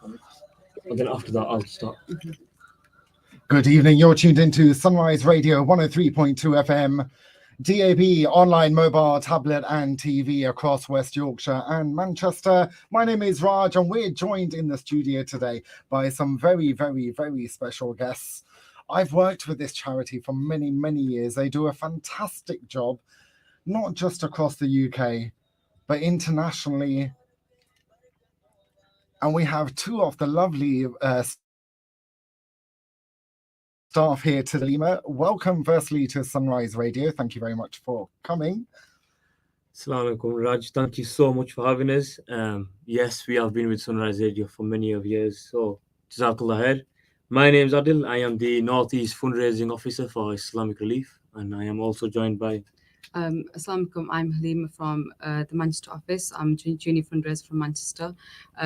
And then after that, I'll start. Good evening. You're tuned into Sunrise Radio 103.2 FM, DAB, online, mobile, tablet and TV across West Yorkshire and Manchester. My name is Raj and we're joined in the studio today by some very, very, very special guests. I've worked with this charity for many, many years. They do a fantastic job, not just across the UK, but internationally. And we have two of the lovely staff here to Lima. Welcome firstly to Sunrise Radio. Thank you very much for coming. Assalamu alaikum, Raj. Thank you so much for having us. Yes, we have been with Sunrise Radio for many of years. So, Jazakallah khair. My name is Adil. I am the Northeast Fundraising Officer for Islamic Relief, and I am also joined by Assalamu alaikum. I'm Halima from the Manchester office. I'm junior fundraiser from Manchester.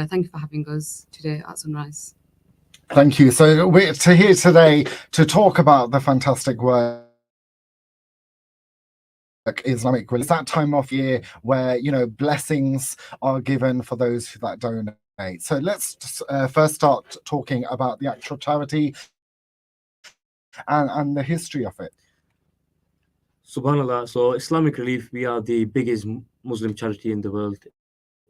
Thank you for having us today at Sunrise. Thank you. So we're here today to talk about the fantastic work Islamic Relief. It's that time of year where, you know, blessings are given for those that donate. So let's first start talking about the actual charity and the history of it. Subhanallah. So Islamic Relief, we are the biggest Muslim charity in the world.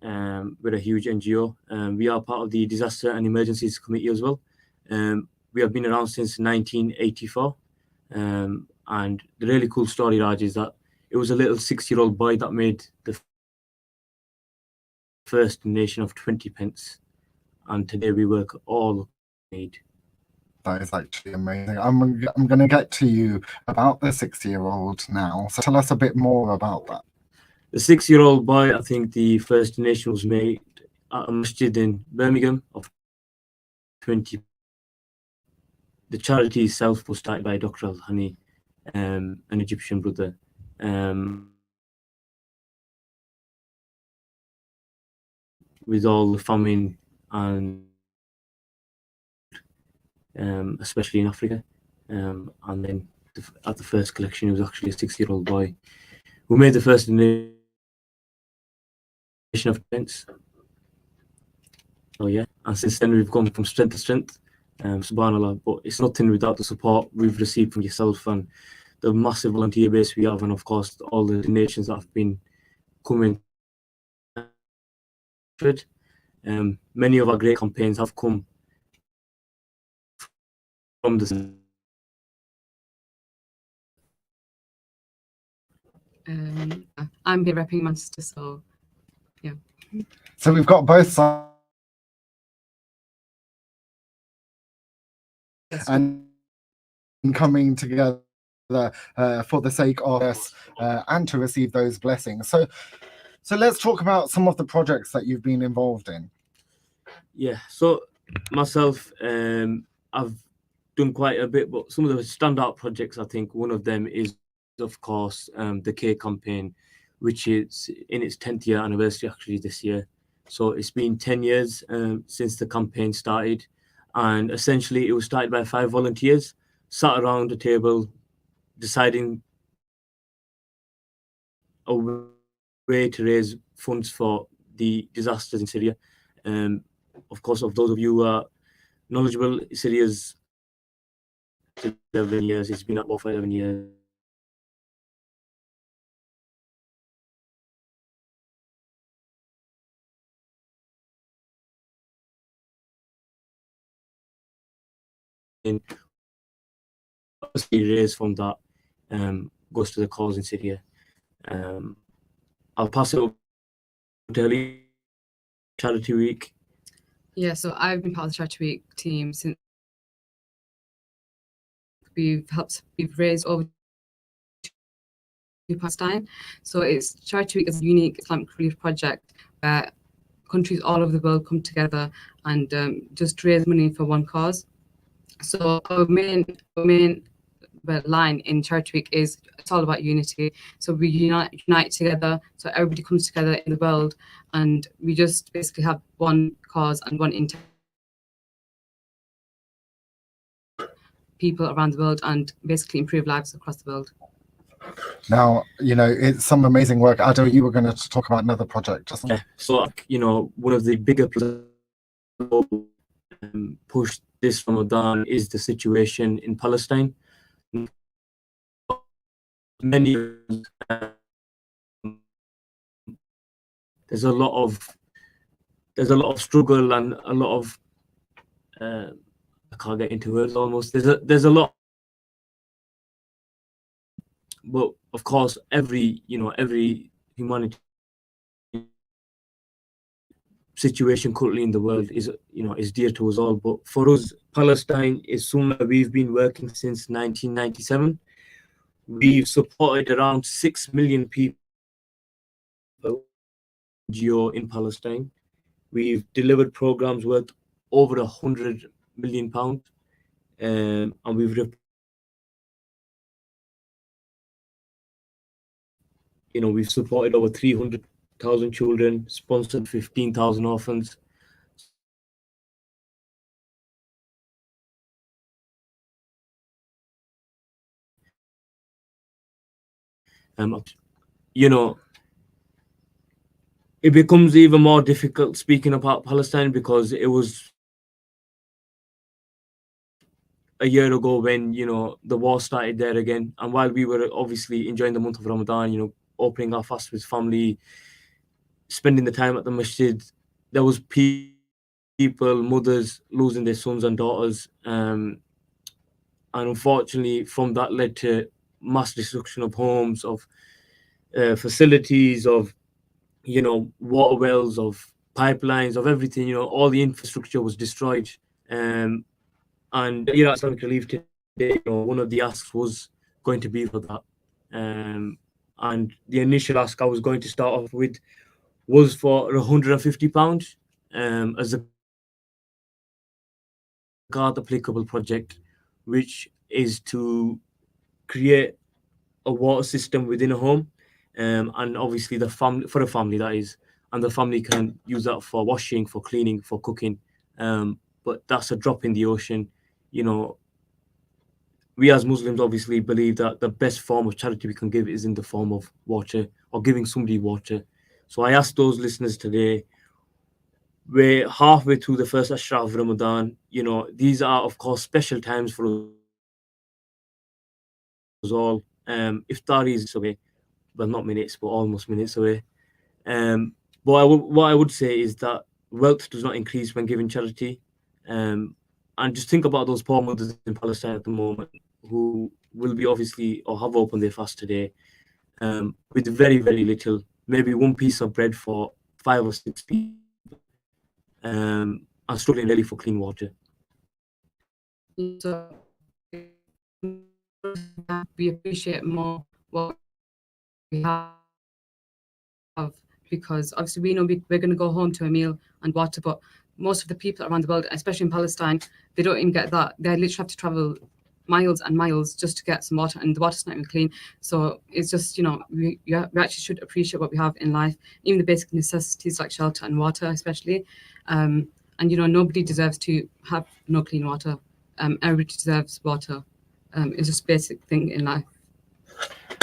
We're a huge NGO. We are part of the Disaster and Emergencies Committee as well. We have been around since 1984. And the really cool story, Raj, is that it was a little 6-year-old boy that made the first donation of 20 pence. And today we work all need. That is actually amazing. I'm going to get to you about the 6-year-old now. So tell us a bit more about that. The 6-year-old boy, I think the first donation was made at a masjid in Birmingham of 20. The charity itself was started by Dr. Al-Hani, an Egyptian brother. With all the famine and especially in Africa. And then at the first collection, it was actually a 6-year-old boy who made the first donation of pence. Oh yeah, and since then we've gone from strength to strength, subhanallah, but it's nothing without the support we've received from yourself and the massive volunteer base we have, and of course all the donations that have been coming. Many of our great campaigns have come from this. I'm here repping Manchester, so yeah. So we've got both sides and coming together for the sake of us and to receive those blessings. So let's talk about some of the projects that you've been involved in. Yeah, so myself, I've done quite a bit, but some of the standout projects, I think one of them is, of course, the K campaign, which is in its 10th year anniversary actually this year. So it's been 10 years since the campaign started, and essentially it was started by 5 volunteers sat around a table deciding a way to raise funds for the disasters in Syria. Of course, of those of you who are knowledgeable, Syria's 11 years, it's been up for 11 years. Raised from that goes to the cause in Syria. I'll pass it over to Charity Week. Yeah, so I've been part of the Charity Week team since we've raised over Palestine. So it's Charity Week is a unique Islamic relief project where countries all over the world come together and just raise money for one cause. So our main line in Charity Week is it's all about unity. So we unite together, so everybody comes together in the world, and we just basically have one cause and one intent. People around the world and basically improve lives across the world. Now, you know, it's some amazing work. Ado, you were going to talk about another project. Yeah, so, you know, one of the bigger pushed this Ramadan is the situation in Palestine. Many there's a lot of struggle and a lot of I can't get into words almost. There's a lot, but of course every humanity situation currently in the world is dear to us all. But for us, Palestine is somewhere we've been working since 1997. We've supported around 6 million people in Palestine. We've delivered programs worth over £100 million, and we've supported over 300,000 children, sponsored 15,000 orphans. It becomes even more difficult speaking about Palestine because it was a year ago when the war started there again, and while we were obviously enjoying the month of Ramadan, opening our fast with family, spending the time at the masjid, there was people, mothers losing their sons and daughters, and unfortunately from that led to mass destruction of homes, of facilities, of water wells, of pipelines, of everything. All the infrastructure was destroyed. And Islamic Relief today, one of the asks was going to be for that. And the initial ask I was going to start off with was for £150 as a God applicable project, which is to create a water system within a home, and obviously for a family, that is, and the family can use that for washing, for cleaning, for cooking. But that's a drop in the ocean. We as Muslims obviously believe that the best form of charity we can give is in the form of water, or giving somebody water. So I ask those listeners today, we're halfway through the first Ashra of Ramadan. These are, of course, special times for us all. Iftar is away, well, not minutes, but almost minutes away. But what I would say is that wealth does not increase when giving charity. And just think about those poor mothers in Palestine at the moment who will be obviously, or have opened their fast today, with very, very little, maybe one piece of bread for 5 or 6 people, and struggling really for clean water. So we appreciate more what we have, because obviously we know we're going to go home to a meal and water, but most of the people around the world, especially in Palestine, they don't even get that. They literally have to travel miles and miles just to get some water, and the water's not even clean. So it's just, we actually should appreciate what we have in life, even the basic necessities like shelter and water especially. And nobody deserves to have no clean water. Everybody deserves water. It's just a basic thing in life.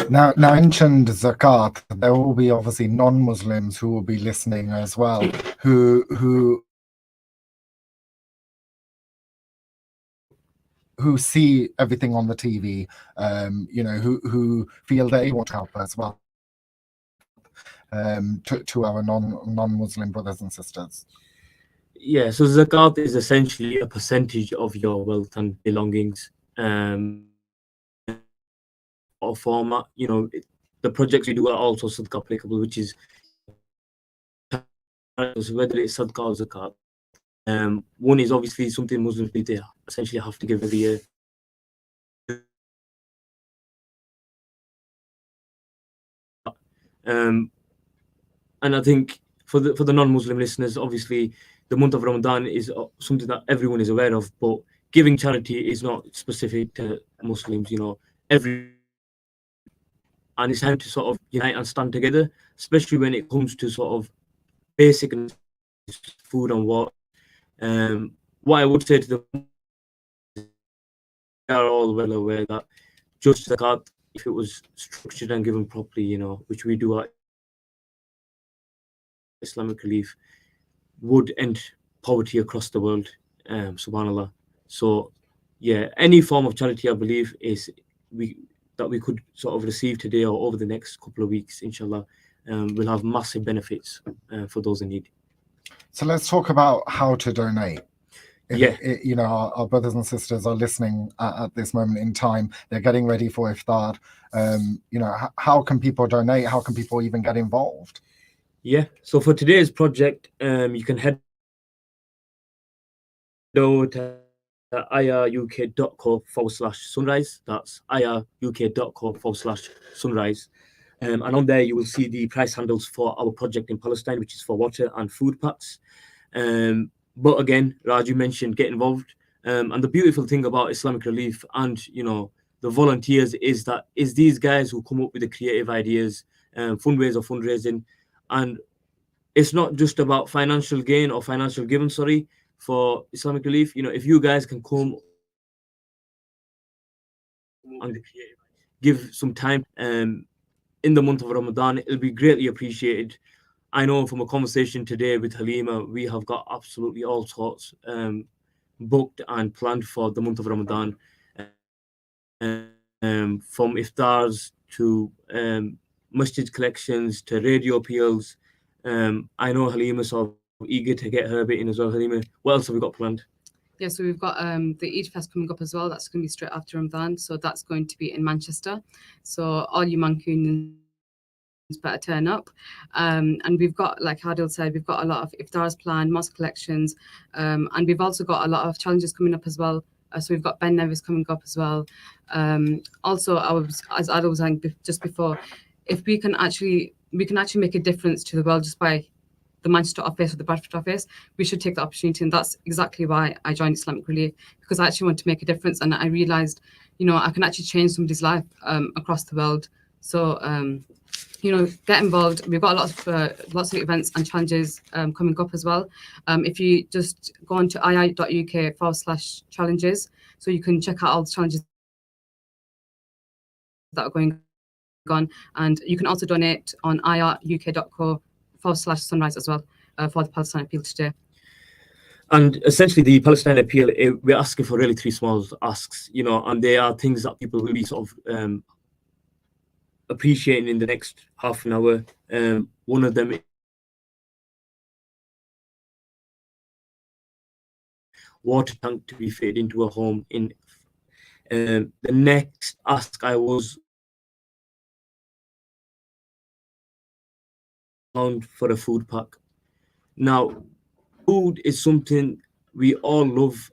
Now mentioned zakat, there will be obviously non-Muslims who will be listening as well, who see everything on the TV, who feel they want to help as well, to our non-Muslim brothers and sisters. Yeah, so zakat is essentially a percentage of your wealth and belongings, or format. The projects we do are also sadaqah applicable, which is whether it's sadaqah or zakat. One is obviously something Muslims they essentially have to give every year. And I think for the non-Muslim listeners, obviously the month of Ramadan is something that everyone is aware of, but giving charity is not specific to Muslims. And it's time to sort of unite and stand together, especially when it comes to sort of basic food and water. What I would say to them, they are all well aware that just zakat, if it was structured and given properly, which we do at Islamic Relief, would end poverty across the world. subhanallah. So yeah, any form of charity, I believe, is that we could sort of receive today or over the next couple of weeks, inshallah, will have massive benefits for those in need. So let's talk about how to donate. Yeah. You know, our brothers and sisters are listening at this moment in time. They're getting ready for iftar. You know, how can people donate? How can people even get involved? Yeah. So for today's project, you can head over to iruk.co/sunrise. That's iruk.co/sunrise. And on there, you will see the price handles for our project in Palestine, which is for water and food packs. But again, Raj, you mentioned get involved. And the beautiful thing about Islamic Relief and, you know, the volunteers is these guys who come up with the creative ideas, fun ways of fundraising. And it's not just about financial gain or financial given, for Islamic Relief. You know, if you guys can come and give some time in the month of Ramadan, it'll be greatly appreciated. I know from a conversation today with Halima, we have got absolutely all sorts booked and planned for the month of Ramadan, from iftars to masjid collections to radio appeals. I know Halima's sort of eager to get her bit in as well. Halima, what else have we got planned? Yeah, so we've got the Eid Fest coming up as well. That's going to be straight after Ramadan. So that's going to be in Manchester. So all you Mancunians better turn up. And we've got, like Hadil said, we've got a lot of iftars planned, mosque collections, and we've also got a lot of challenges coming up as well. So we've got Ben Nevis coming up as well. Also, as Adil was saying just before, if we can actually make a difference to the world just by the Manchester office or the Bradford office, we should take the opportunity. And that's exactly why I joined Islamic Relief, because I actually want to make a difference. And I realized, you know, I can actually change somebody's life across the world. So, you know, get involved. We've got lots of events and challenges coming up as well. If you just go on to ii.uk/challenges, so you can check out all the challenges that are going on. And you can also donate on iruk.co/sunrise as well for the Palestine appeal today. And essentially, the Palestine appeal, we're asking for really three small asks, you know, and they are things that people will be sort of appreciating in the next half an hour. One of them, water tank to be fitted into a home. In the next ask, I was for a food pack. Now, food is something we all love,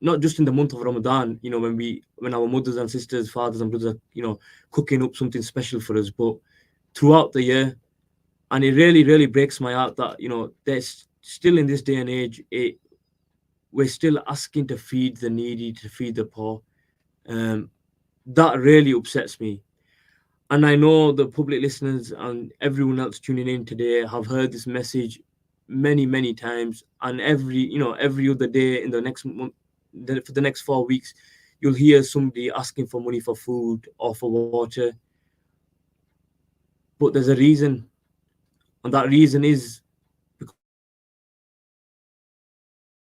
not just in the month of Ramadan, you know, when our mothers and sisters, fathers and brothers are, you know, cooking up something special for us, but throughout the year. And it really, really breaks my heart that, you know, there's still in this day and age, we're still asking to feed the needy, to feed the poor. That really upsets me. And I know the public listeners and everyone else tuning in today have heard this message many, many times. And every other day in the next month, for the next 4 weeks, you'll hear somebody asking for money for food or for water. But there's a reason. And that reason is because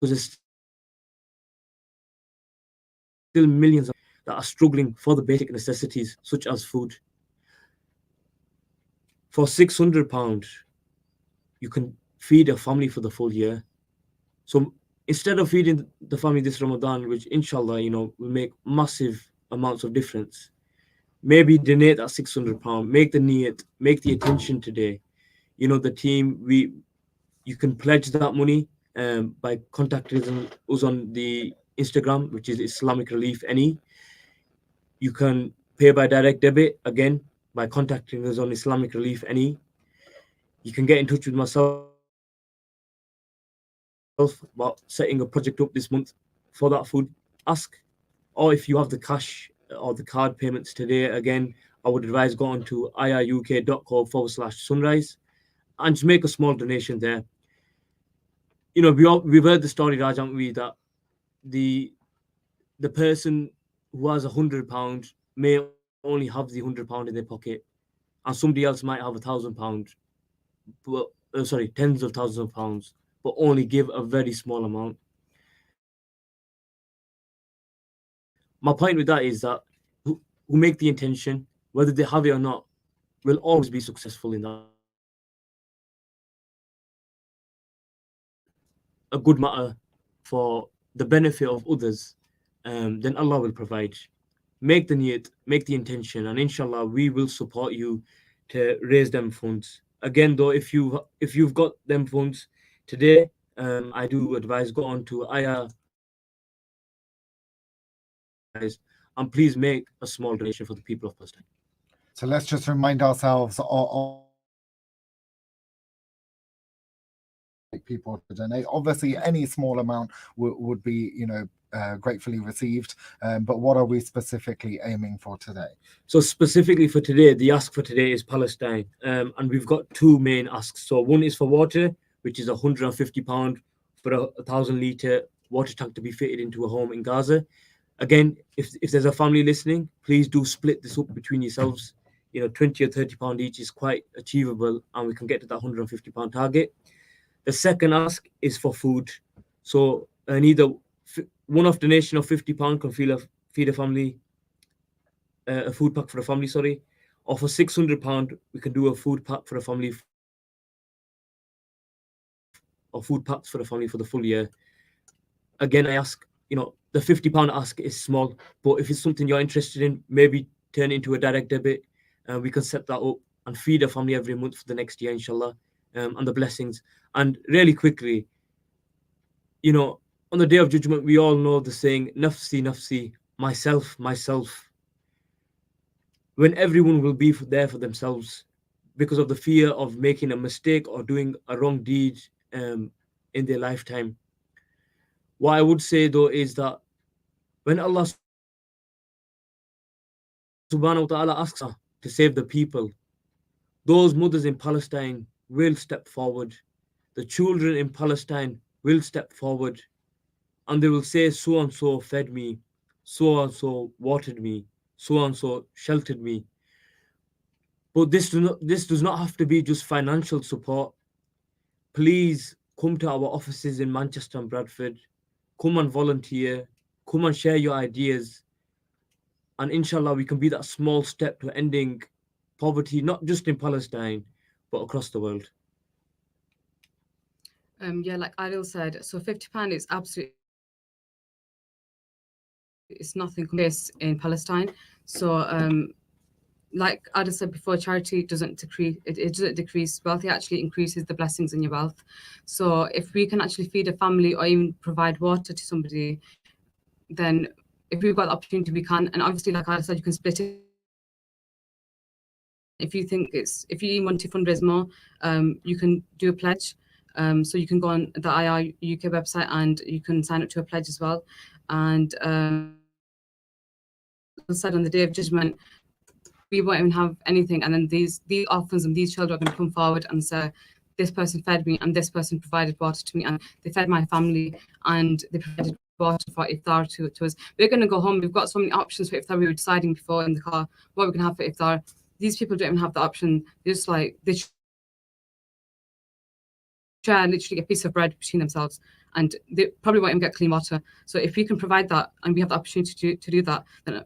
there's still millions that are struggling for the basic necessities, such as food. For £600, you can feed a family for the full year. So instead of feeding the family this Ramadan, which inshallah, you know, will make massive amounts of difference, maybe donate that £600, make the niyat, make the attention today. You know, the team, you can pledge that money by contacting us on the Instagram, which is Islamic Relief NE. You can pay by direct debit, again, by contacting us on Islamic Relief NE. You can get in touch with myself about setting a project up this month for that food ask. Or if you have the cash or the card payments today, again, I would advise going to iruk.co/sunrise and just make a small donation there. You know, we've heard the story, Raj, haven't we, that the person who has £100 may only have the £100 in their pocket, and somebody else might have £1,000, but tens of thousands of pounds, but only give a very small amount. my point with that is that who make the intention, whether they have it or not, will always be successful in that. A good matter for the benefit of others, then Allah will provide. Make the niyat, make the intention, and inshallah we will support you to raise them funds. Again, though, if you've got them funds today, I do advise go on to ayah and please make a small donation for the people of Palestine. So let's just remind ourselves of people to donate. Obviously, any small amount would be, gratefully received. But what are we specifically aiming for today? So specifically for today, the ask for today is Palestine, and we've got two main asks. So one is for water, which is £150 for a 1,000-litre water tank to be fitted into a home in Gaza. Again, if there's a family listening, please do split this up between yourselves. £20 or £30 each is quite achievable, and we can get to that £150 target. The second ask is for food. So either one-off donation of £50 can feed a family, a food pack for a family, sorry, or for £600 we can do a food pack for a family, or food packs for the family for the full year. Again, I ask, the £50 ask is small, but if it's something you're interested in, maybe turn it into a direct debit, and we can set that up and feed a family every month for the next year, inshallah, and the blessings. And really quickly, on the Day of Judgment, we all know the saying, nafsi, nafsi, myself, myself. When everyone will be there for themselves because of the fear of making a mistake or doing a wrong deed in their lifetime. What I would say, though, is that when Allah subhanahu wa ta'ala asks us to save the people, those mothers in Palestine will step forward. The children in Palestine will step forward, and they will say, so and so fed me, so and so watered me, so and so sheltered me. But this does not have to be just financial support. Please come to our offices in Manchester and Bradford. Come and volunteer. Come and share your ideas. And inshallah, we can be that small step to ending poverty, not just in Palestine, but across the world. Like Adil said, so £50 is absolutely, it's nothing in Palestine. So like Adil said before, charity doesn't decrease, it doesn't decrease wealth, it actually increases the blessings in your wealth. So if we can actually feed a family or even provide water to somebody, then if we've got the opportunity, we can. And obviously, like I said, you can split it. If you even want to fundraise more, you can do a pledge. So you can go on the IR UK website and you can sign up to a pledge as well. And as I said, on the Day of Judgment, we won't even have anything. And then these orphans and these children are going to come forward and say, this person fed me and this person provided water to me and they fed my family and they provided water for iftar to us. We're going to go home. We've got so many options for iftar. We were deciding before in the car what we're going to have for iftar. These people don't even have the option. They're just like, they share literally a piece of bread between themselves and they probably won't even get clean water. So if we can provide that and we have the opportunity to do that, then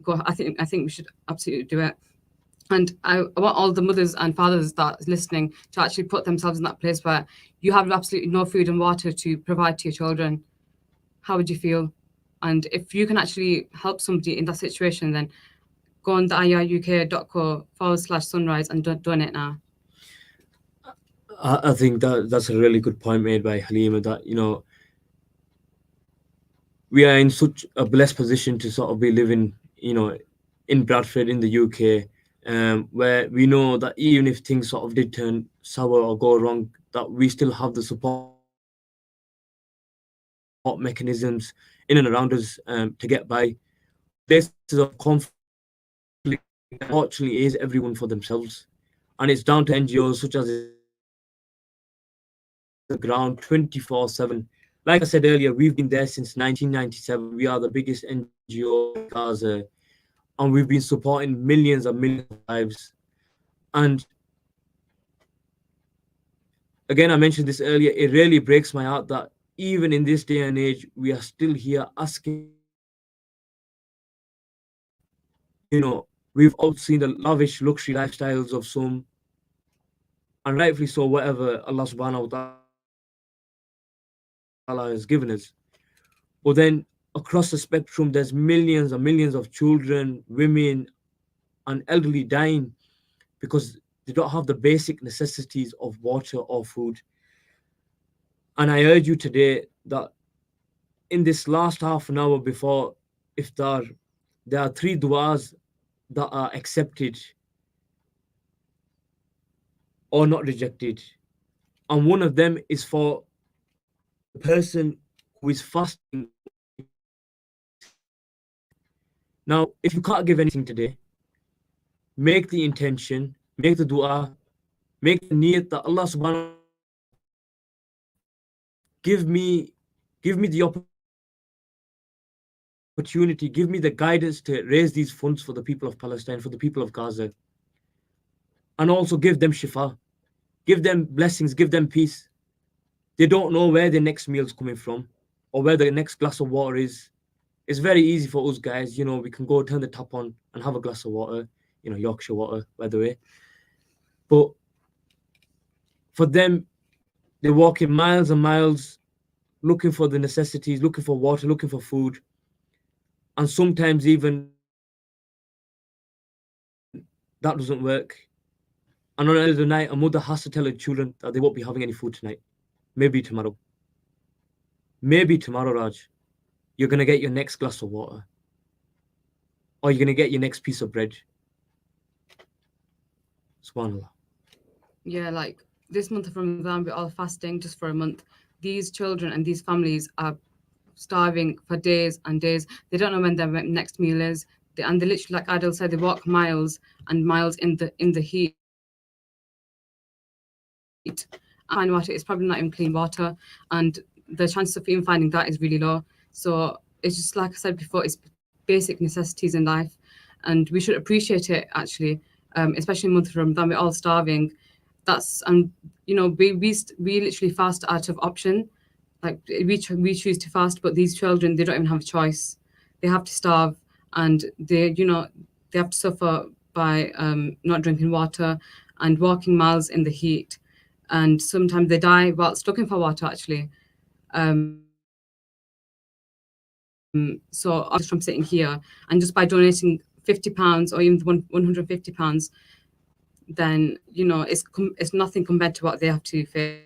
I think we should absolutely do it. And I want all the mothers and fathers that is listening to actually put themselves in that place where you have absolutely no food and water to provide to your children. How would you feel? And if you can actually help somebody in that situation, then go on the iruk.co/sunrise and donate now. I think that's a really good point made by Halima, that we are in such a blessed position to sort of be living in Bradford in the UK, where we know that even if things sort of did turn sour or go wrong, that we still have the support mechanisms in and around us to get by. This is a conflict, unfortunately, is everyone for themselves, and it's down to NGOs such as the ground 24/7. Like I said earlier, we've been there since 1997. We are the biggest NGO in Gaza, and we've been supporting millions and millions of lives. And again, I mentioned this earlier, it really breaks my heart that even in this day and age, we are still here asking You know, we've all seen the lavish luxury lifestyles of some, and rightfully so, whatever Allah subhanahu wa ta'ala has given us. But then across the spectrum, there's millions and millions of children, women, and elderly dying because they don't have the basic necessities of water or food. And I urge you today that in this last half an hour before iftar, there are 3 du'as that are accepted or not rejected. And one of them is for the person who is fasting. Now, if you can't give anything today, make the intention, make the dua, make the niyat that Allah subhanahu wa ta'ala give me the opportunity, give me the guidance to raise these funds for the people of Palestine, for the people of Gaza, and also give them shifa, give them blessings, give them peace. They don't know where the next meal is coming from or where the next glass of water is. It's very easy for us guys, you know, we can go turn the tap on and have a glass of water, you know, Yorkshire water, by the way. But for them, they're walking miles and miles looking for the necessities, looking for water, looking for food. And sometimes even that doesn't work. And on the end of the night, a mother has to tell her children that they won't be having any food tonight. Maybe tomorrow. Maybe tomorrow, Raj, you're going to get your next glass of water. Or you're going to get your next piece of bread. Subhanallah. Yeah, like this month of Ramadan, we're all fasting just for a month. These children and these families are starving for days and days. They don't know when their next meal is. And they literally, like Adil said, they walk miles and miles in the heat. Fine water is probably not even clean water, and the chances of even finding that is really low. So it's just like I said before, it's basic necessities in life, and we should appreciate it actually, especially in the month of Ramadan. We're all starving. And you know, we literally fast out of option. Like we choose to fast, but these children, they don't even have a choice. They have to starve, and they have to suffer by not drinking water and walking miles in the heat. And sometimes they die whilst looking for water actually. So just from sitting here, and just by donating £50 or even £150, then you know it's nothing compared to what they have to face.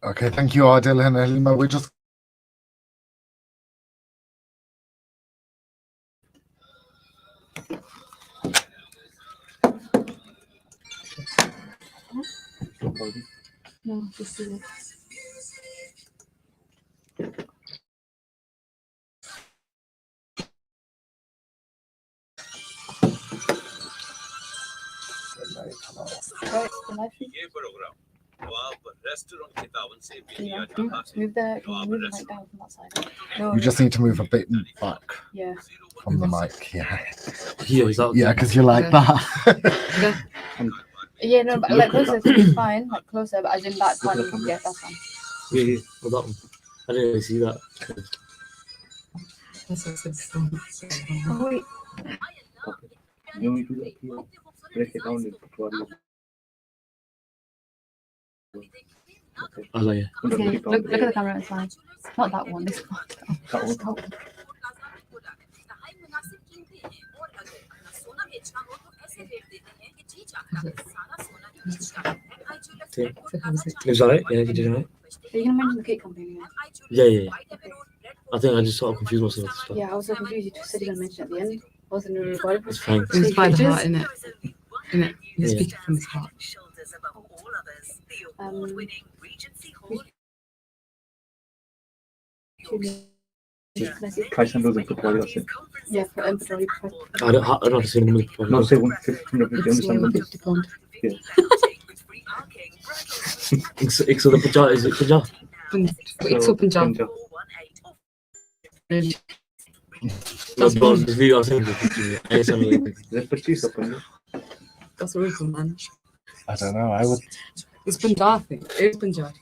Okay, thank you, Adil and Halima. We're just No, this is it. you just need to move a bit back from the mic. Yeah, because you're like that. Yeah, no, but like closer is fine, like closer, but as in that one, yeah, that's fine. Yeah, well, that one. I didn't really see that. That's what I said before. Oh, wait. No, you do that here. Break it down into 12. Oh, yeah. Okay, look at the camera, it's fine. Not that one, this one. That one. Is that right? Yeah, you did it right? Are you going to mention the cake company again? Yeah. I think I just sort of confused myself with stuff. Yeah, I was so confused. You just said you're going to mention it at the end. I wasn't going to record it. It's fine. It's by the heart, innit? Innit? You Yeah. speak it from his heart. Try some those in football, that's it. Yeah, for empathy. I don't have to say the number. No, say 150. You It's understand the £150. So the Punjab, is it Punjab? It's up and down. That's what the video I was saying. Let's put cheese up on it. That's original, man. I don't know. I would. It's Punjab, I think. It's Punjab.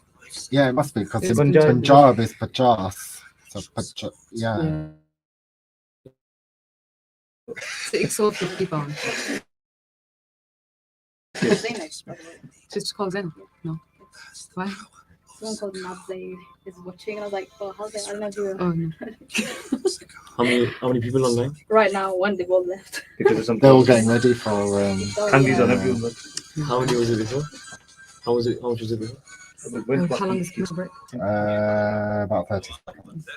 Yeah, it must be because It's Punjab is Pajas. So yeah. £650. Zainab, by the way. Just call Zainab. No. Why? Someone called Nabzay is watching, and I was like, oh, how's it? I don't know who. Oh no. How many people online? Right now, one they've all left. Because of some They're all getting ready for So, Candies yeah. on everyone. How many was it before? How much was it before? How long is the break? about 30 seconds.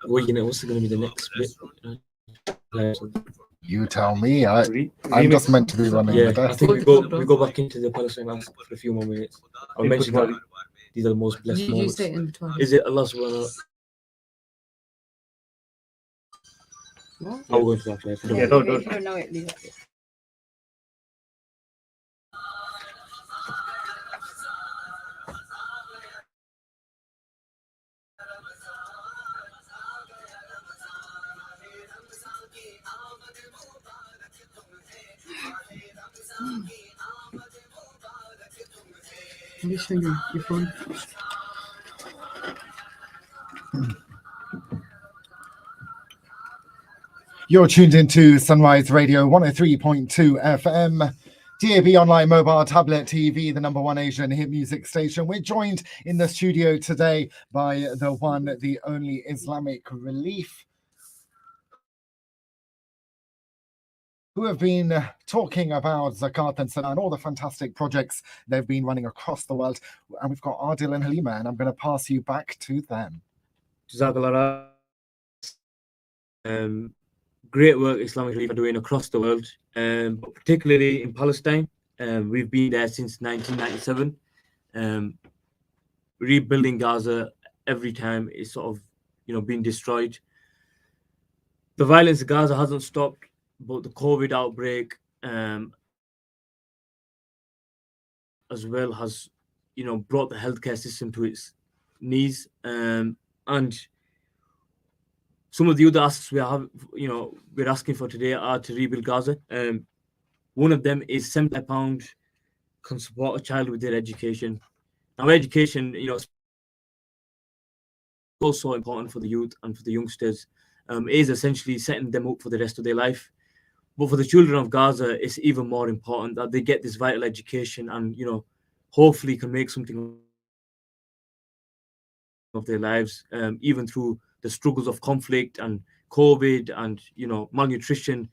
What's going to be the next bit? You tell me. I'm just meant to be running Yeah, the I desk. think we go back into the Palestine ask for a few more minutes. I'll mention that these are the most blessed You moments. say it in between. Is it Allah subhanahu wa ta'ala? I'll go into that later. Yeah, If you don't know it, leave it. Are you showing your phone? You're tuned into Sunrise Radio 103.2 FM. DAB online, mobile, tablet, TV, the #1 Asian hit music station. We're joined in the studio today by the one, the only Islamic Relief, who have been talking about Zakat and Salah and all the fantastic projects they've been running across the world. And we've got Adil and Halima, and I'm going to pass you back to them. Jazakallah. Great work Islamic Relief are doing across the world, but particularly in Palestine. We've been there since 1997. Rebuilding Gaza every time it's sort of, been destroyed. The violence in Gaza hasn't stopped, but the COVID outbreak as well has, brought the healthcare system to its knees. And some of the other asks we're asking for today are to rebuild Gaza. One of them is £75 can support a child with their education. Now, education, is also important for the youth and for the youngsters. Is essentially setting them up for the rest of their life. But for the children of Gaza, it's even more important that they get this vital education and, hopefully can make something of their lives, even through the struggles of conflict and COVID and, malnutrition,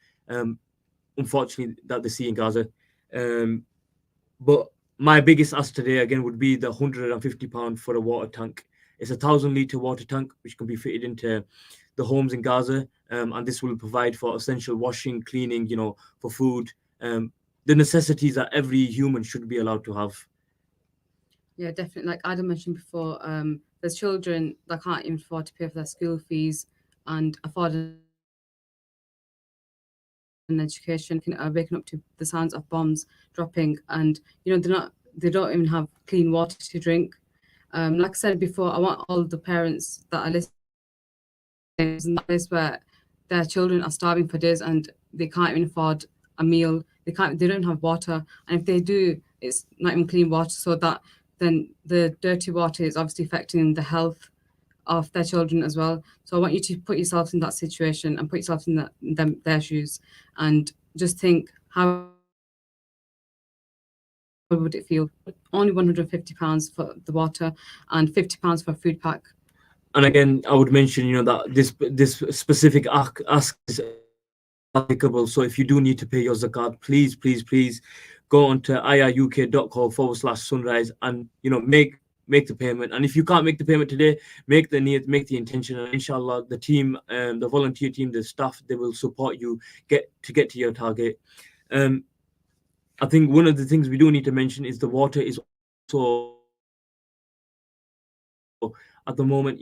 unfortunately, that they see in Gaza. But my biggest ask today, again, would be the £150 for a water tank. It's a 1,000-litre water tank, which can be fitted into the homes in Gaza. And this will provide for essential washing, cleaning, for food, the necessities that every human should be allowed to have. Yeah, definitely. Like Adam mentioned before, there's children that can't even afford to pay for their school fees and afford an education, are waking up to the sounds of bombs dropping, and they don't even have clean water to drink. Like I said before, I want all the parents that are listening in that place where their children are starving for days and they can't even afford a meal. They don't have water, and if they do, it's not even clean water. So that then the dirty water is obviously affecting the health of their children as well. So I want you to put yourself in that situation and put yourself in their shoes, and just think, how would it feel? Only £150 for the water and £50 for a food pack. And again, I would mention, that this specific ask is applicable. So if you do need to pay your zakat, please go onto iruk.co/sunrise and make the payment. And if you can't make the payment today, make the the intention, and inshallah the team, the volunteer team, the staff, they will support you get to your target. I think one of the things we do need to mention is the water is also, at the moment,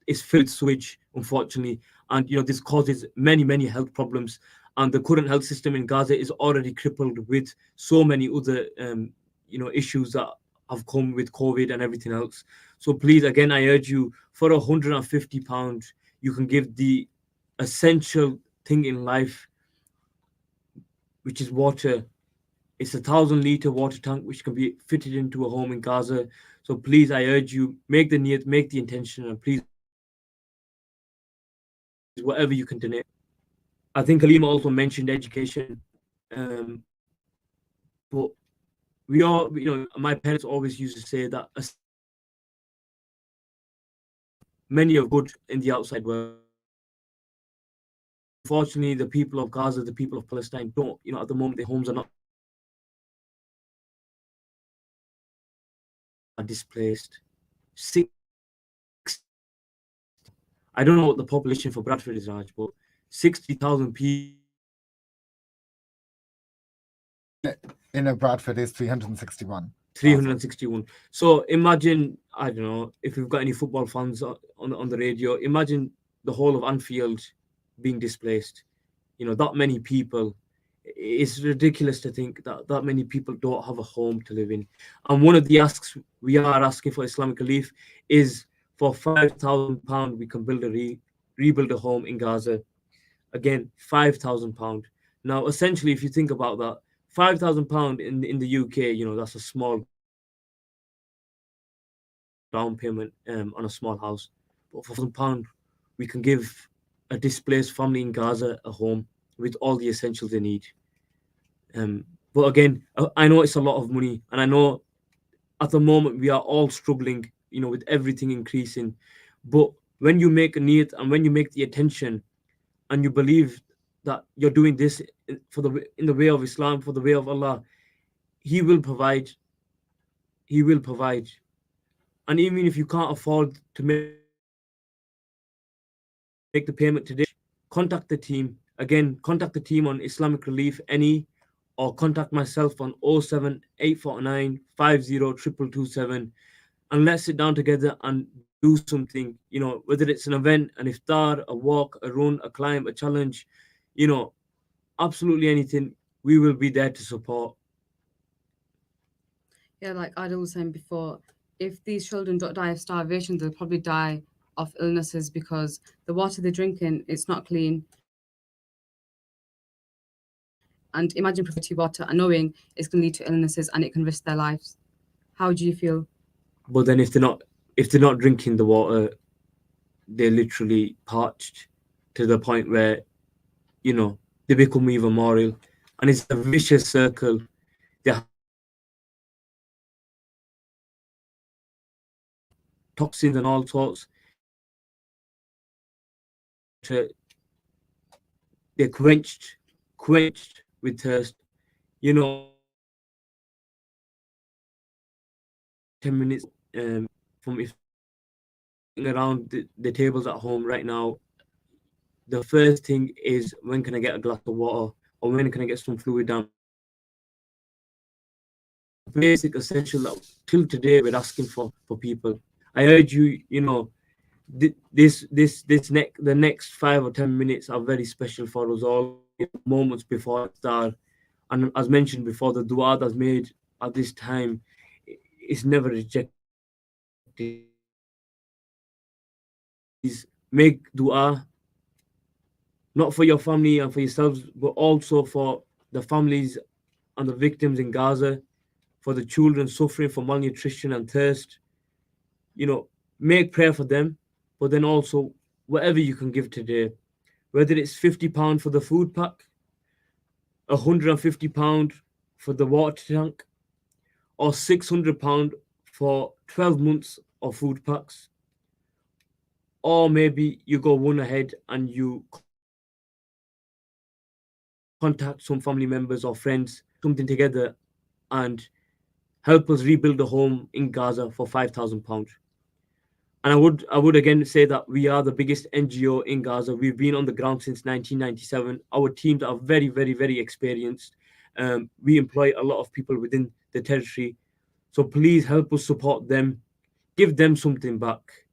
it's filled with sewage, unfortunately, and this causes many health problems. And the current health system in Gaza is already crippled with so many other issues that have come with COVID and everything else. So please, again, I urge you, for £150, you can give the essential thing in life, which is water. It's a 1,000-litre water tank which can be fitted into a home in Gaza. So please, I urge you, make the niyat, make the intention, and please, whatever you can donate. I think Halima also mentioned education, but we all, my parents always used to say that many are good in the outside world. Unfortunately, the people of Gaza, the people of Palestine don't, at the moment, their homes are displaced. I don't know what the population for Bradford is, Raj, but 60,000 people. In Bradford is 361. 361. So imagine, I don't know, if we've got any football fans on the radio, imagine the whole of Anfield being displaced. That many people. It's ridiculous to think that many people don't have a home to live in. And one of the asks we are asking for Islamic Relief is for £5,000 we can rebuild a home in Gaza. Again, £5,000. Now, essentially, if you think about that, £5,000 in the UK, that's a small down payment on a small house. But for £1,000, we can give a displaced family in Gaza a home with all the essentials they need. But again, I know it's a lot of money, and I know at the moment we are all struggling, with everything increasing. But when you make a need and when you make the attention, and you believe that you're doing this in the way of Islam, for the way of Allah, He will provide. He will provide. And even if you can't afford to make the payment today, contact the team. Again, contact the team on Islamic Relief, or contact myself on 07849 502227, and let's sit down together and do something, whether it's an event, an iftar, a walk, a run, a climb, a challenge, absolutely anything. We will be there to support. Yeah, like Adil was saying before, if these children don't die of starvation, they'll probably die of illnesses because the water they're drinking, it's not clean. And imagine providing water and knowing it's going to lead to illnesses and it can risk their lives. How do you feel? But then if they're not drinking the water, they're literally parched to the point where, they become even more ill. And it's a vicious circle. They're toxins and all sorts. They're quenched with thirst. 10 minutes from if around the tables at home right now, the first thing is, when can I get a glass of water, or when can I get some fluid down? Basic essential that till today we're asking for people. I urge you, the next 5 or 10 minutes are very special for us all. Moments before it starts, and as mentioned before, the dua that's made at this time is never rejected. Make dua not for your family and for yourselves, but also for the families and the victims in Gaza, for the children suffering from malnutrition and thirst. Make prayer for them, but then also whatever you can give today, whether it's £50 for the food pack, £150 for the water tank, or £600 for 12 months of food packs. Or maybe you go one ahead and you contact some family members or friends, something together, and help us rebuild a home in Gaza for £5,000. And I would again say that we are the biggest NGO in Gaza. We've been on the ground since 1997. Our teams are very, very, very experienced. We employ a lot of people within the territory. So please help us support them, give them something back,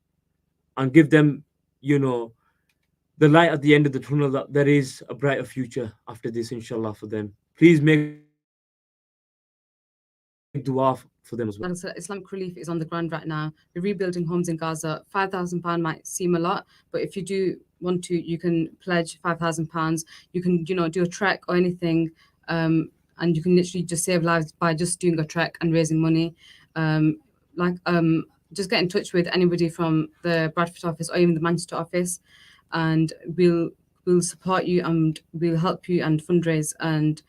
and give them, the light at the end of the tunnel, that there is a brighter future after this, inshallah, for them. Please make dua for them as well. Islamic Relief is on the ground right now. We're rebuilding homes in Gaza. £5,000 might seem a lot, but if you do want to, you can pledge £5,000. You can, do a trek or anything, and you can literally just save lives by just doing a trek and raising money. Just get in touch with anybody from the Bradford office or even the Manchester office, and we'll we'll support you and we'll help you and fundraise, and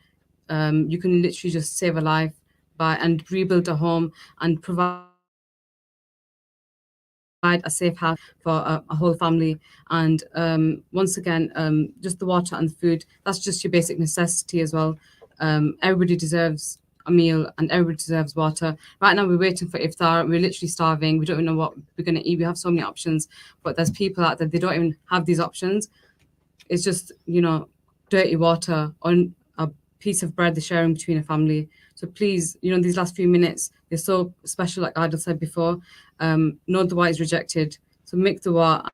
you can literally just save a life and rebuild a home and provide a safe house for a whole family. And once again, just the water and the food, that's just your basic necessity as well. Everybody deserves a meal and everybody deserves water. Right now we're waiting for iftar. We're literally starving. We don't even know what we're going to eat. We have so many options, but there's people out there, they don't even have these options. It's just, dirty water on a piece of bread they're sharing between a family. So please, these last few minutes, they're so special, like Adil said before. No dua is rejected. So make dua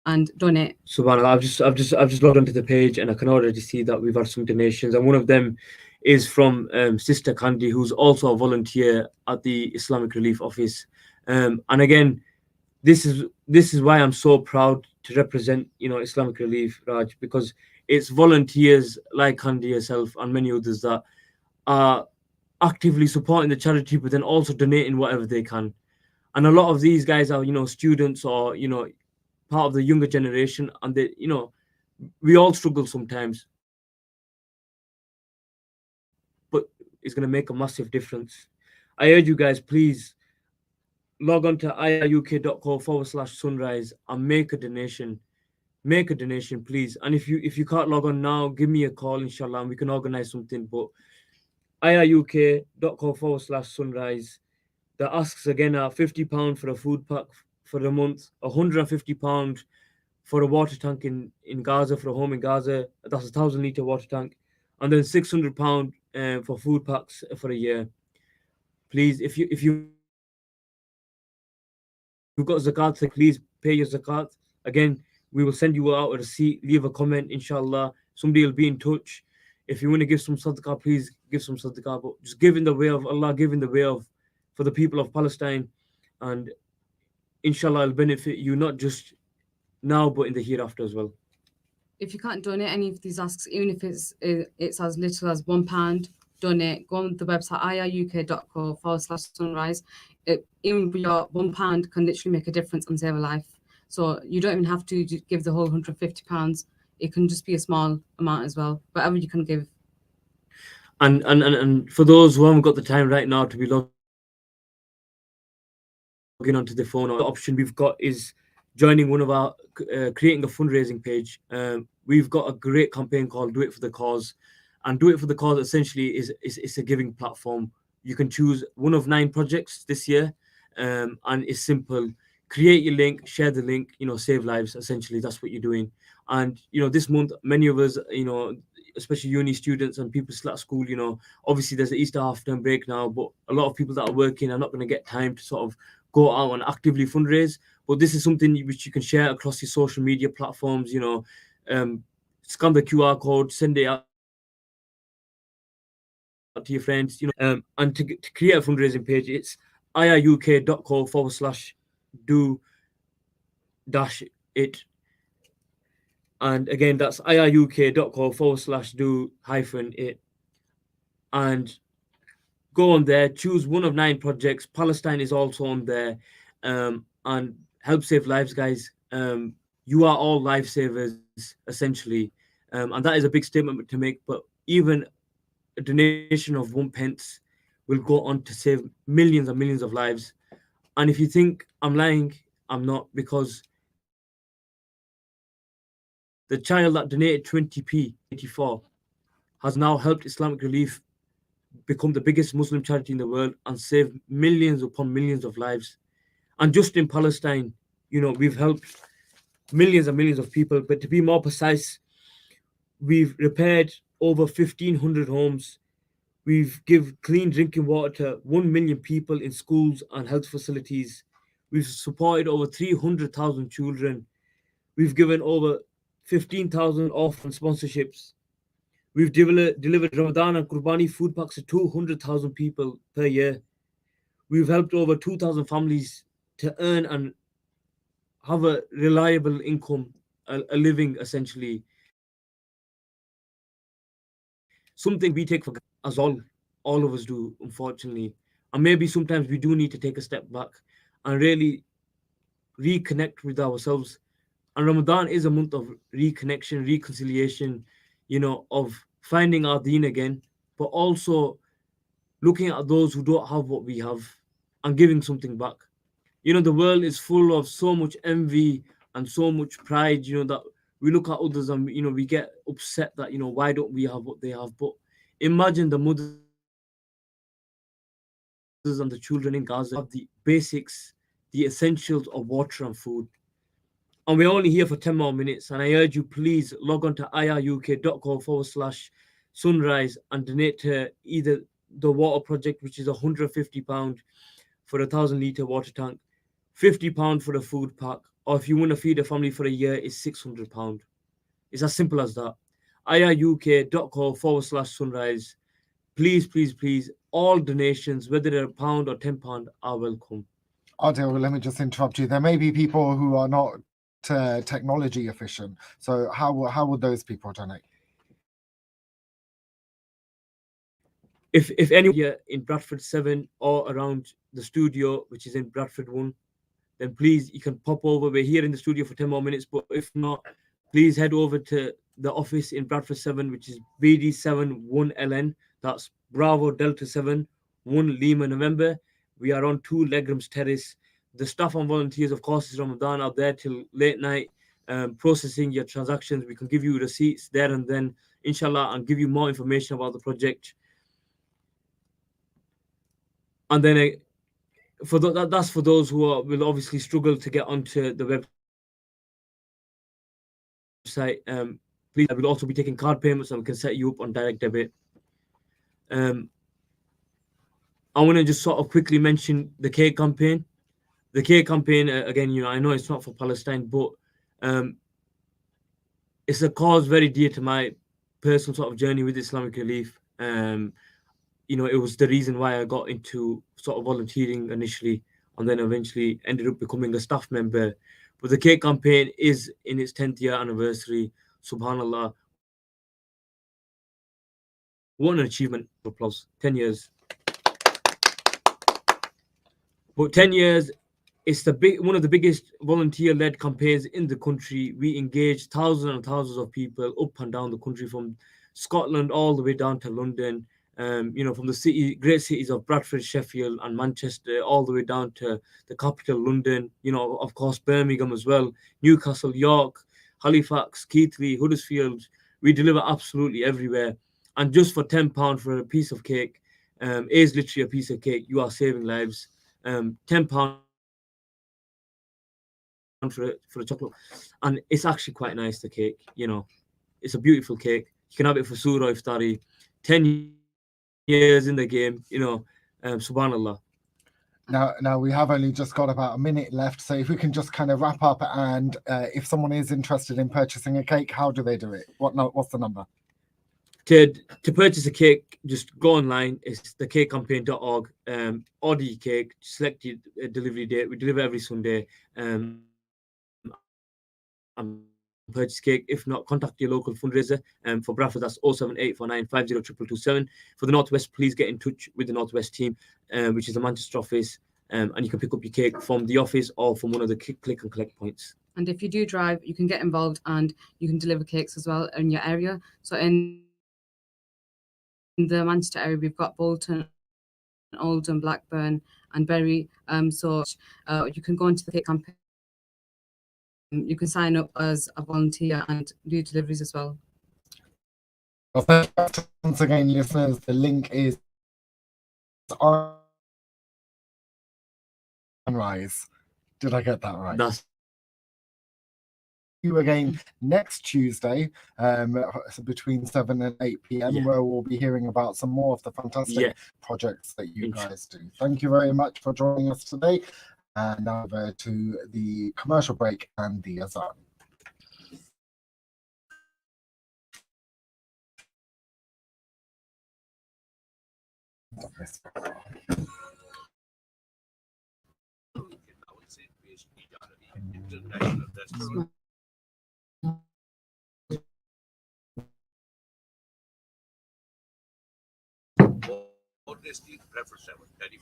and donate. Subhanallah, I've just logged onto the page and I can already see that we've had some donations, and one of them is from Sister Candy, who's also a volunteer at the Islamic Relief office. And again, this is why I'm so proud to represent, Islamic Relief, Raj, because it's volunteers like Candy herself and many others that are actively supporting the charity, but then also donating whatever they can. And a lot of these guys are, students or, part of the younger generation, and they, we all struggle sometimes, but it's going to make a massive difference. I urge you guys, please log on to iruk.co/sunrise and make a donation. Make a donation, please. And if you can't log on now, give me a call, inshallah, and we can organize something. But iruk.co/sunrise. The asks again are £50 for a food pack for the month, £150 for a water tank in Gaza, for a home in Gaza. That's a 1,000-litre water tank. And then £600 for food packs for a year. Please, if you've got zakat, so please pay your zakat. Again, we will send you out a receipt. Leave a comment, inshallah. Somebody will be in touch. If you want to give some sadaqah, please give some sadaqah. But just give in the way of Allah, give in the way of for the people of Palestine, and inshallah it'll benefit you not just now but in the hereafter as well. If you can't donate any of these asks, even if it's as little as £1, donate. Go on the website iruk.co/sunrise. Even your £1 can literally make a difference and save a life. So you don't even have to give the whole £150. It can just be a small amount as well, whatever you can give. And for those who haven't got the time right now to be logging onto the phone, the option we've got is joining one of our creating a fundraising page. We've got a great campaign called Do It for the Cause, and Do It for the Cause essentially is a giving platform. You can choose one of 9 projects this year, and it's simple. Create your link, share the link, save lives. Essentially, that's what you're doing. And this month, many of us, especially uni students and people still at school, obviously there's the Easter half-term break now, but a lot of people that are working are not going to get time to sort of go out and actively fundraise. But this is something which you can share across your social media platforms. Scan the QR code, send it out to your friends. And to create a fundraising page, it's iruk.co/do-it. And again, that's iruk.co/do-it. And go on there, choose one of 9 projects. Palestine is also on there, and help save lives, guys. You are all lifesavers, essentially, and that is a big statement to make. But even a donation of 1 pence will go on to save millions and millions of lives. And if you think I'm lying, I'm not, because the child that donated 20p 84 has now helped Islamic Relief become the biggest Muslim charity in the world and save millions upon millions of lives. And just in Palestine, we've helped millions and millions of people. But to be more precise, we've repaired over 1,500 homes. We've given clean drinking water to 1 million people in schools and health facilities. We've supported over 300,000 children. We've given over 15,000 orphan sponsorships. We've delivered Ramadan and Qurbani food packs to 200,000 people per year. We've helped over 2,000 families to earn and have a reliable income, a living, essentially. Something we take for granted, as all of us do, unfortunately. And maybe sometimes we do need to take a step back and really reconnect with ourselves And Ramadan is a month of reconnection, reconciliation, you know, of finding our deen again, but also looking at those who don't have what we have and giving something back. You know, the world is full of so much envy and so much pride, you know, that we look at others and, you know, we get upset that, you know, why don't we have what they have? But imagine the mothers and the children in Gaza have the basics, the essentials of water and food. And we're only here for 10 more minutes. And I urge you, please log on to iruk.co/sunrise and donate to either the water project, which is £150 for a 1,000-litre water tank, £50 for the food pack, or if you want to feed a family for a year, it's £600. It's as simple as that. iruk.co/sunrise. Please, please, please, all donations, whether they're £1 or £10, are welcome. Adil, let me just interrupt you. There may be people who are not technology efficient. So how would those people donate? If anyone here in Bradford 7 or around the studio, which is in Bradford 1, then please, you can pop over. We're here in the studio for 10 more minutes, but if not, please head over to the office in Bradford 7, which is BD7 1LN. That's Bravo Delta 7 1 Lima November. We are on 2 Legrams Terrace. The staff and volunteers, of course, is Ramadan, are there till late night, processing your transactions. We can give you receipts there and then, inshallah, and give you more information about the project. And then that's for those who will obviously struggle to get onto the website. Please, I will also be taking card payments, and we can set you up on direct debit. I want to just sort of quickly mention the cake campaign. The cake campaign, again, you know, I know it's not for Palestine, but it's a cause very dear to my personal sort of journey with Islamic Relief. You know, it was the reason why I got into sort of volunteering initially, and then eventually ended up becoming a staff member. But the cake campaign is in its 10th year anniversary. Subhanallah. What an achievement. Applause. 10 years. But 10 years, it's one of the biggest volunteer-led campaigns in the country. We engage thousands and thousands of people up and down the country, from Scotland all the way down to London. You know, from the great cities of Bradford, Sheffield, and Manchester, all the way down to the capital, London. You know, of course, Birmingham as well, Newcastle, York, Halifax, Keighley, Huddersfield. We deliver absolutely everywhere. And just for £10 for a piece of cake, is literally a piece of cake, you are saving lives. £10 for a chocolate, and it's actually quite nice. The cake, you know, it's a beautiful cake. You can have it for Surah Iftari. 10 years in the game, you know, subhanallah. Now we have only just got about a minute left, so if we can just kind of wrap up, and if someone is interested in purchasing a cake, how do they do it? What's the number? To purchase a cake, just go online. It's thecakecampaign.org. Order your cake, select your delivery date. We deliver every Sunday. And purchase cake. If not, contact your local fundraiser. For Bradford, that's 07849 502227. For the Northwest, please get in touch with the Northwest team, which is the Manchester office, and you can pick up your cake from the office or from one of the click and collect points. And if you do drive, you can get involved and you can deliver cakes as well in your area. So in the Manchester area, we've got Bolton, Oldham, Blackburn, and Bury. So you can go into the cake campaign. You can sign up as a volunteer and do deliveries as well. Well, once again, listeners, the link is Sunrise. Did I get that right? That's you again next Tuesday, between 7 and 8 p.m, where we'll be hearing about some more of the fantastic projects that you guys do. Thank you very much for joining us today. And now over to the commercial break and the Azan. So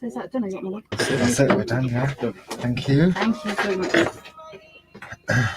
is that done? I got my That's it, we're done, yeah. Thank you. Thank you so much.